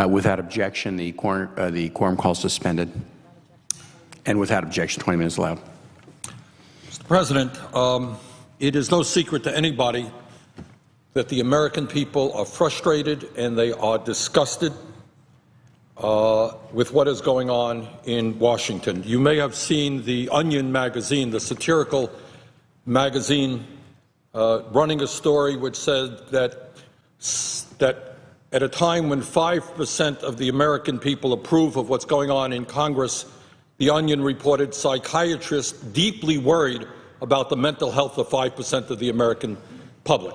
Without objection, the quorum call is suspended. And without objection, 20 minutes allowed. Mr. President, it is no secret to anybody that the American people are frustrated and they are disgusted with what is going on in Washington. You may have seen the Onion magazine, the satirical magazine, running a story which said that at a time when 5% of the American people approve of what's going on in Congress, the Onion reported psychiatrists deeply worried about the mental health of 5% of the American public.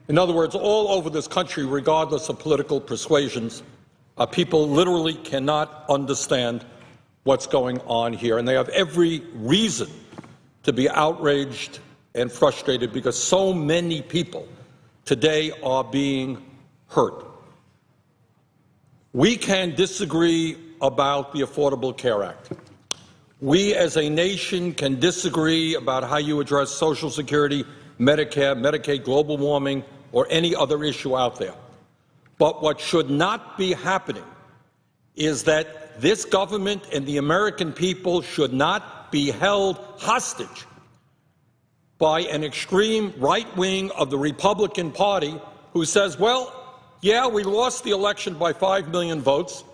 In other words, all over this country, regardless of political persuasions, people literally cannot understand what's going on here, and they have every reason to be outraged and frustrated because so many people today are being hurt. We can disagree about the Affordable Care Act. We as a nation can disagree about how you address Social Security, Medicare, Medicaid, global warming, or any other issue out there. But what should not be happening is that this government and the American people should not be held hostage by an extreme right wing of the Republican Party who says, well, yeah, we lost the election by 5 million votes.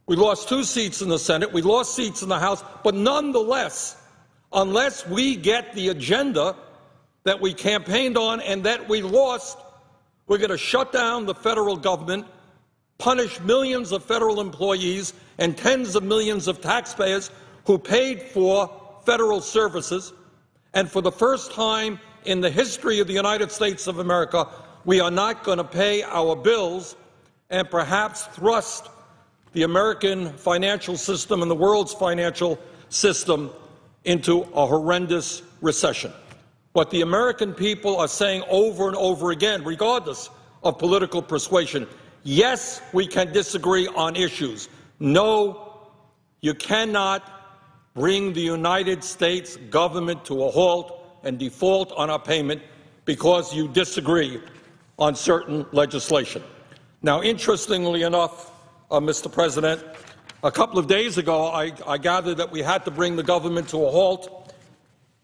We lost 2 seats in the Senate. We lost seats in the House. But nonetheless, unless we get the agenda that we campaigned on and that we lost, we're going to shut down the federal government, punish millions of federal employees and tens of millions of taxpayers who paid for federal services. And for the first time in the history of the United States of America, we are not going to pay our bills and perhaps thrust the American financial system and the world's financial system into a horrendous recession. What the American people are saying over and over again, regardless of political persuasion, yes, we can disagree on issues. No, you cannot bring the United States government to a halt and default on our payment because you disagree on certain legislation. Now, interestingly enough, Mr. President, a couple of days ago, I gathered that we had to bring the government to a halt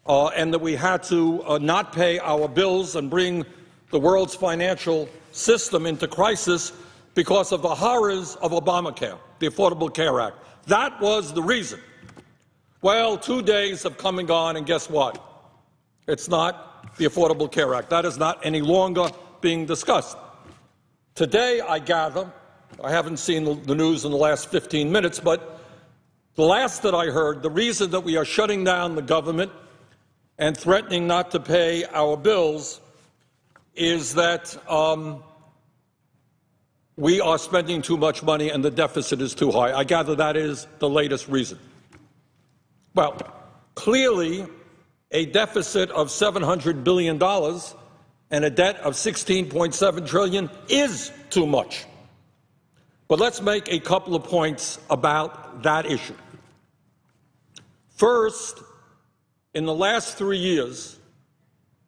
and that we had to not pay our bills and bring the world's financial system into crisis because of the horrors of Obamacare, the Affordable Care Act. That was the reason. Well, 2 days have come and gone, and guess what? It's not the Affordable Care Act. That is not any longer being discussed. Today, I gather, I haven't seen the news in the last 15 minutes, but the last that I heard, the reason that we are shutting down the government and threatening not to pay our bills is that we are spending too much money and the deficit is too high. I gather that is the latest reason. Well, clearly, a deficit of $700 billion and a debt of $16.7 trillion is too much. But let's make a couple of points about that issue. First, in the last 3 years,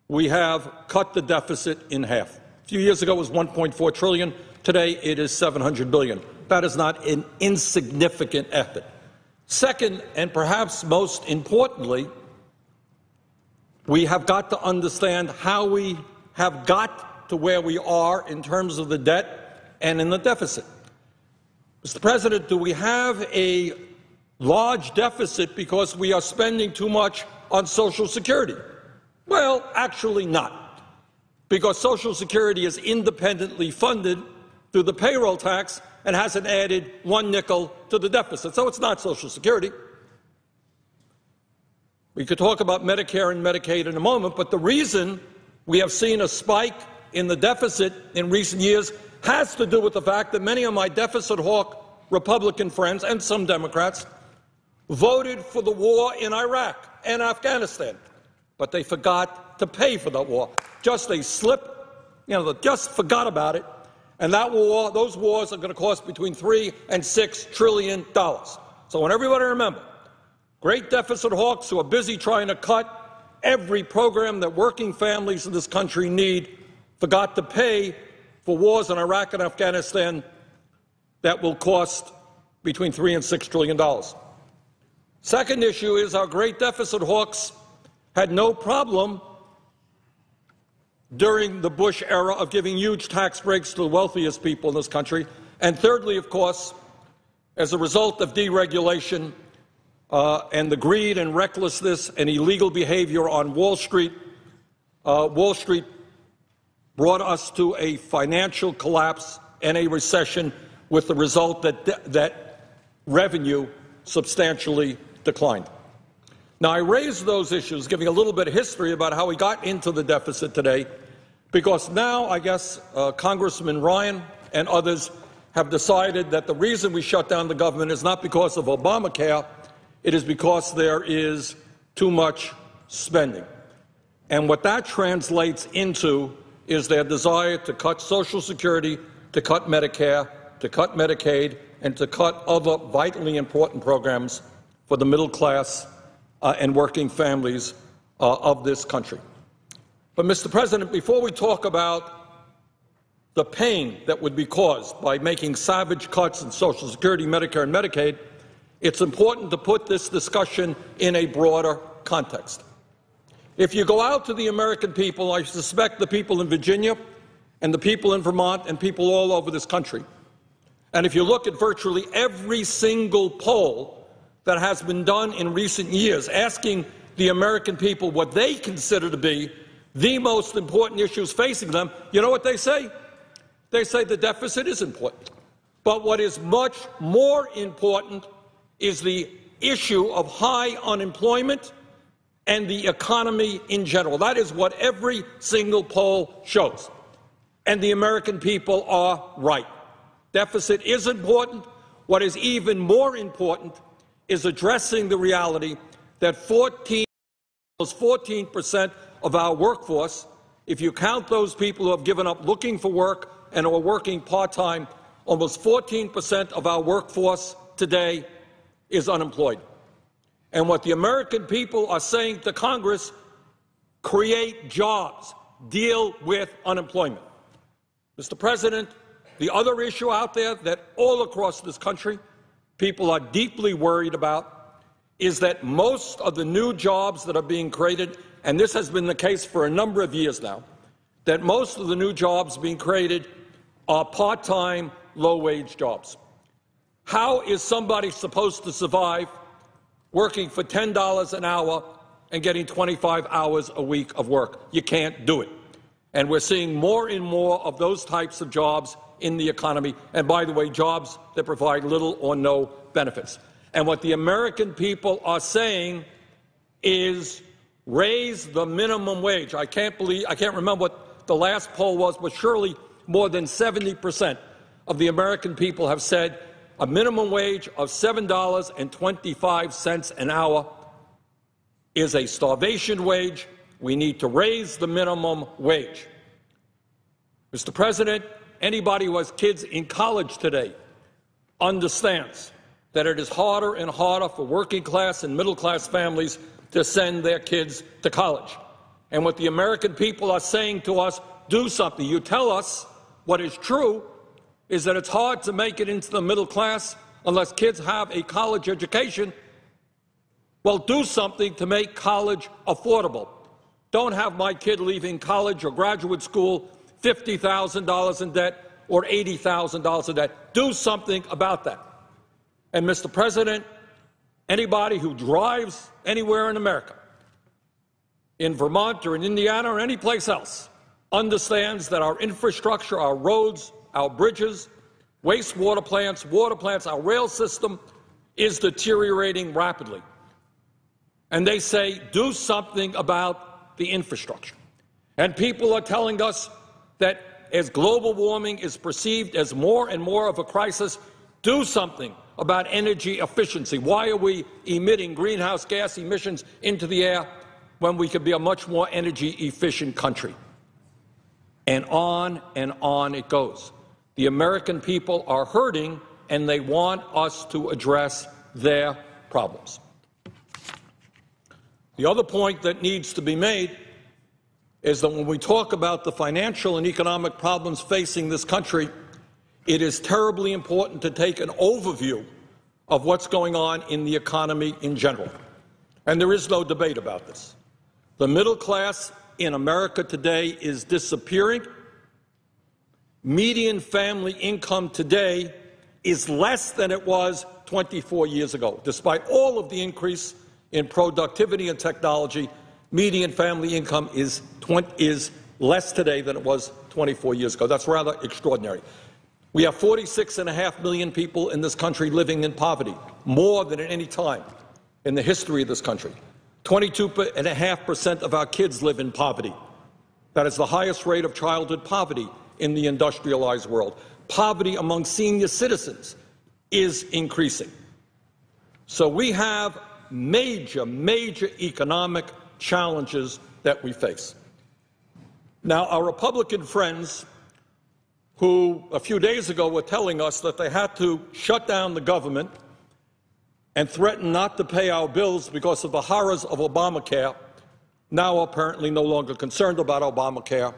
we have cut the deficit in half. A few years ago it was $1.4 trillion. Today it is $700 billion. That is not an insignificant effort. Second, and perhaps most importantly, we have got to understand how we have got to where we are in terms of the debt and in the deficit. Mr. President, do we have a large deficit because we are spending too much on Social Security? Well, actually not, because Social Security is independently funded through the payroll tax and hasn't added 1 nickel to the deficit. So it's not Social Security. We could talk about Medicare and Medicaid in a moment, but the reason we have seen a spike in the deficit in recent years has to do with the fact that many of my deficit hawk Republican friends and some Democrats voted for the war in Iraq and Afghanistan, but they forgot to pay for that war. Just a slip, they just forgot about it. And that war, those wars are going to cost between $3 and $6 trillion. So I want everybody to remember, great deficit hawks who are busy trying to cut every program that working families in this country need forgot to pay for wars in Iraq and Afghanistan that will cost between $3 and $6 trillion. Second issue is our great deficit hawks had no problem during the Bush era of giving huge tax breaks to the wealthiest people in this country. And thirdly, of course, as a result of deregulation and the greed and recklessness and illegal behavior on Wall Street brought us to a financial collapse and a recession, with the result that revenue substantially declined. Now, I raise those issues, giving a little bit of history about how we got into the deficit today, because now I guess Congressman Ryan and others have decided that the reason we shut down the government is not because of Obamacare, it is because there is too much spending. And what that translates into is their desire to cut Social Security, to cut Medicare, to cut Medicaid, and to cut other vitally important programs for the middle class and working families of this country. But, Mr. President, before we talk about the pain that would be caused by making savage cuts in Social Security, Medicare, and Medicaid, it's important to put this discussion in a broader context. If you go out to the American people, I suspect the people in Virginia and the people in Vermont and people all over this country, and if you look at virtually every single poll that has been done in recent years asking the American people what they consider to be the most important issues facing them, you know what they say? They say the deficit is important. But what is much more important is the issue of high unemployment and the economy in general. That is what every single poll shows. And the American people are right. Deficit is important. What is even more important is addressing the reality that almost 14% of our workforce, if you count those people who have given up looking for work and are working part-time, almost 14% of our workforce today is unemployed. And what the American people are saying to Congress, create jobs, deal with unemployment. Mr. President, the other issue out there that all across this country people are deeply worried about is that most of the new jobs that are being created, and this has been the case for a number of years now, that most of the new jobs being created are part-time, low-wage jobs. How is somebody supposed to survive working for $10 an hour and getting 25 hours a week of work? You can't do it. And we're seeing more and more of those types of jobs in the economy, and by the way, jobs that provide little or no benefits. And what the American people are saying is raise the minimum wage. I can't remember what the last poll was, but surely more than 70% of the American people have said a minimum wage of $7.25 an hour is a starvation wage. We need to raise the minimum wage. Mr. President, anybody who has kids in college today understands that it is harder and harder for working class and middle class families to send their kids to college. And what the American people are saying to us, do something. You tell us what is true is that it's hard to make it into the middle class unless kids have a college education. Well, do something to make college affordable. Don't have my kid leaving college or graduate school $50,000 in debt or $80,000 in debt. Do something about that. And, Mr. President, anybody who drives anywhere in America, in Vermont or in Indiana or any place else, understands that our infrastructure, our roads, our bridges, wastewater plants, water plants, our rail system is deteriorating rapidly. And they say, do something about the infrastructure. And people are telling us that as global warming is perceived as more and more of a crisis, do something about energy efficiency. Why are we emitting greenhouse gas emissions into the air when we could be a much more energy efficient country? And on it goes. The American people are hurting, and they want us to address their problems. The other point that needs to be made is that when we talk about the financial and economic problems facing this country, it is terribly important to take an overview of what's going on in the economy in general. And there is no debate about this. The middle class in America today is disappearing. Median family income today is less than it was 24 years ago. Despite all of the increase in productivity and technology, median family income is less today than it was 24 years ago. That's rather extraordinary. We have 46.5 million people in this country living in poverty, more than at any time in the history of this country. 22.5% of our kids live in poverty. That is the highest rate of childhood poverty in the industrialized world. Poverty among senior citizens is increasing. So we have major economic challenges that we face. Now, our Republican friends, who a few days ago were telling us that they had to shut down the government and threaten not to pay our bills because of the horrors of Obamacare, now apparently no longer concerned about Obamacare,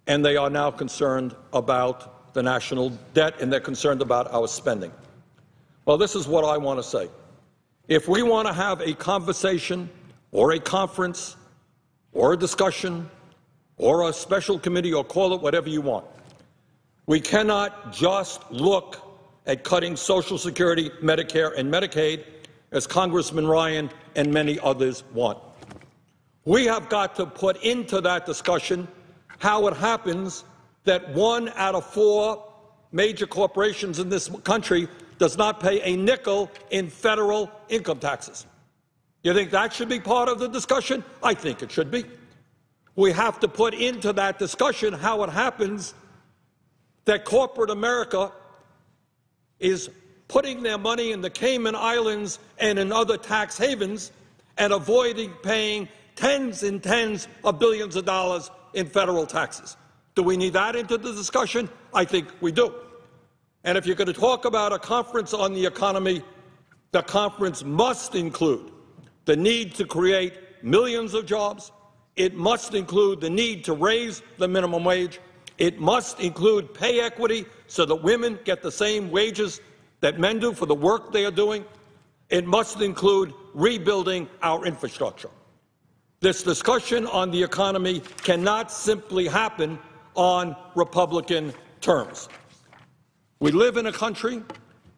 and they are now concerned about the national debt, and they're concerned about our spending. Well, this is what I want to say. If we want to have a conversation or a conference or a discussion or a special committee, or call it whatever you want, we cannot just look at cutting Social Security, Medicare, and Medicaid, as Congressman Ryan and many others want. We have got to put into that discussion how it happens that 1 out of 4 major corporations in this country does not pay a nickel in federal income taxes. You think that should be part of the discussion? I think it should be. We have to put into that discussion how it happens that corporate America is putting their money in the Cayman Islands and in other tax havens and avoiding paying tens and tens of billions of dollars in federal taxes. Do we need that into the discussion? I think we do. And if you're going to talk about a conference on the economy, the conference must include the need to create millions of jobs. It must include the need to raise the minimum wage. It must include pay equity so that women get the same wages that men do for the work they are doing. It must include rebuilding our infrastructure. This discussion on the economy cannot simply happen on Republican terms. We live in a country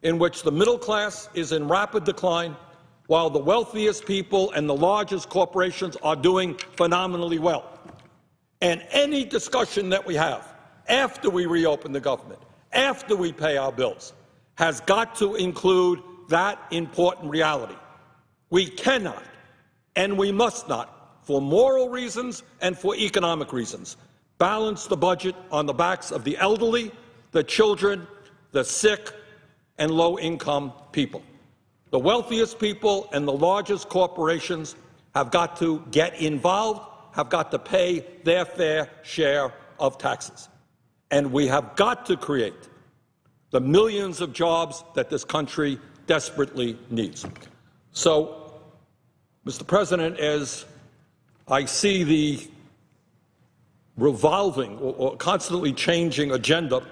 in which the middle class is in rapid decline, while the wealthiest people and the largest corporations are doing phenomenally well. And any discussion that we have after we reopen the government, after we pay our bills, has got to include that important reality. We cannot and we must not, for moral reasons and for economic reasons, balance the budget on the backs of the elderly, the children, the sick, and low-income people. The wealthiest people and the largest corporations have got to get involved, have got to pay their fair share of taxes. And we have got to create the millions of jobs that this country desperately needs. So, Mr. President, as I see the revolving or constantly changing agenda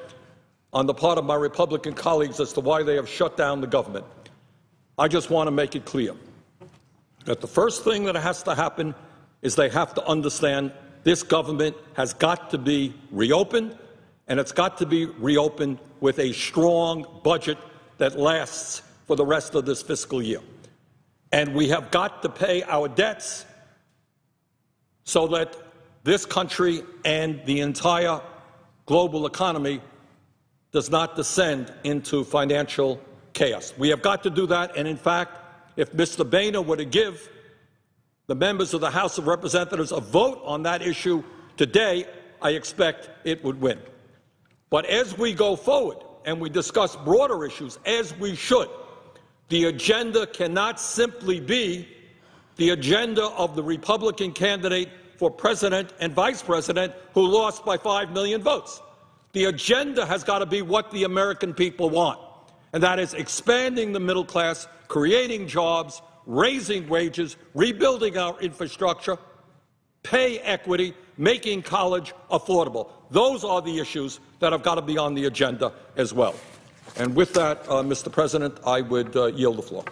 on the part of my Republican colleagues as to why they have shut down the government, I just want to make it clear that the first thing that has to happen is they have to understand this government has got to be reopened, and it's got to be reopened with a strong budget that lasts for the rest of this fiscal year. And we have got to pay our debts so that this country and the entire global economy does not descend into financial chaos. We have got to do that, and in fact, if Mr. Boehner were to give the members of the House of Representatives a vote on that issue today, I expect it would win. But as we go forward and we discuss broader issues, as we should, the agenda cannot simply be the agenda of the Republican candidate for president and vice president who lost by 5 million votes. The agenda has got to be what the American people want, and that is expanding the middle class, creating jobs, raising wages, rebuilding our infrastructure, pay equity, making college affordable. Those are the issues that have got to be on the agenda as well. And with that, Mr. President, I would yield the floor.